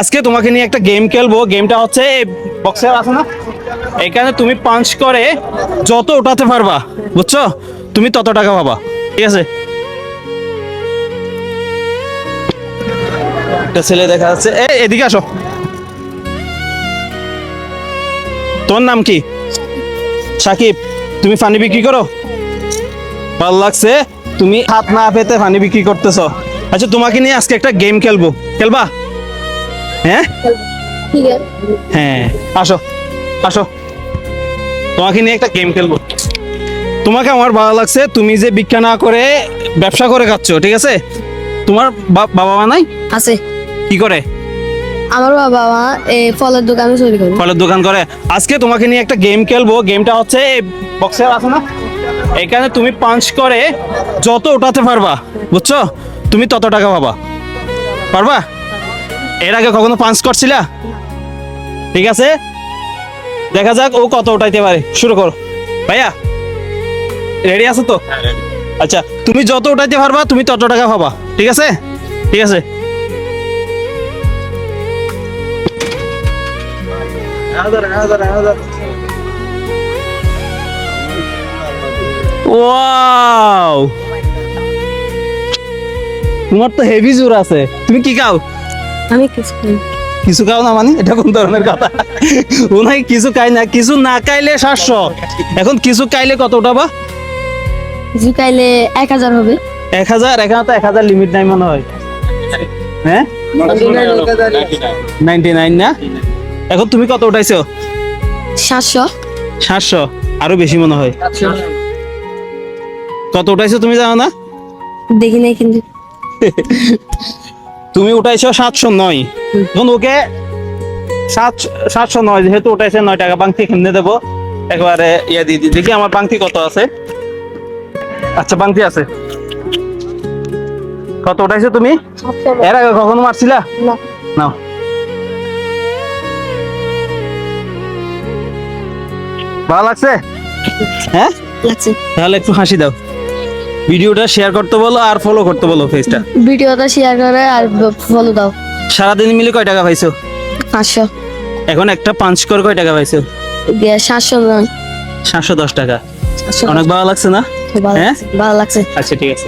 আজকে তোমাকে নিয়ে একটা গেম খেলবো। গেমটা হচ্ছে বক্সের আছে না, এখানে তুমি পাঞ্চ করে যত উঠাতে পারবা, বুঝছো, তুমি তত টাকা পাবা। ঠিক আছে? একটা ছেলে দেখা যাচ্ছে, এদিকে আসো। তোমার নাম কি? সাকিব। তুমি পানি বিক্রি করো? ভালো লাগছে, তুমি হাত না পেতে পানি বিক্রি করতেছো। আচ্ছা, তোমাকে নিয়ে আজকে একটা গেম খেলবো, খেলবা? হ্যাঁ ঠিক আছে। হ্যাঁ, আসো আসো, তোমাকে নিয়ে একটা গেম খেলবো। তোমাকে আমার ভালো লাগছে, তুমি যে ভিক্ষা না করে ব্যবসা করে খাচ্ছ। ঠিক আছে? তোমার বাবা মা নাই? আছে। কি করে? আমার বাবা মা ফলের দোকানে চুরি করে। ফলের দোকান করে। আজকে তোমাকে নিয়ে একটা গেম খেলবো। গেমটা হচ্ছে বক্সের আছে না, এখানে তুমি পাঞ্চ করে যত উঠাতে পারবা, বুঝছো, তুমি তত টাকা পাবা। পারবা? এর আগে কখনো পাঞ্চ করছিলা? ঠিক আছে, দেখা যাক ও কত উঠাইতে পারে। শুরু করো ভাইয়া। রেডি আছো তো? আচ্ছা, তুমি যত উঠাইতে পারবা তুমি তত টাকা পাবা। ঠিক আছে? ঠিক আছে। ওয়াও, তোমার তো হেভি জোর আছে। তুমি কি খাও? আমি কিছু খাই। কিছু খাও না মানে এটা কোন ধরনের কথা? ও নাই কিছু খাই না, কিছু না খাইলে 700, এখন কিছু খাইলে কত উঠাবা? কিছু খাইলে 1000 হবে। 1000? এখানে তো 1000 লিমিট নাই মনে হয়। হ্যাঁ, 99 না? এখন তুমি কত উঠাইছো? 700। 700? আরো বেশি মনে হয়। কত উঠাইছো তুমি জানো না? দেখি নাই কিন্তু। তুমি উঠাইছো 709। এখন ওকে 709 যেহেতু উঠাইছে, 9 টাকা বাংতি কিনে দেবো। একবারে ইয়ে দিয়ে দেখি আমার বাংতি কত আছে। আচ্ছা, বাংতি আছে। কত উঠাইছো তুমি? 700 এর আগে কখনো মারছিলা? না। নাও। ভালো লাগছে? হ্যাঁ, লাগছে। তাহলে একটু হাসি দাও। ভিডিওটা শেয়ার করতে বলো আর ফলো করতে বলো পেজটা। ভিডিওটা শেয়ার করে আর ফলো দাও। সারাদিন মিলে কয় টাকা পাইছো? 500। এখন একটা পাঞ্চ করে কয় টাকা পাইছো? 700 নয়, 710 টাকা। 700। অনেক ভালো লাগছে না? ভালো হ্যাঁ? লাগছে, ভালো লাগছে। আচ্ছা, ঠিক আছে।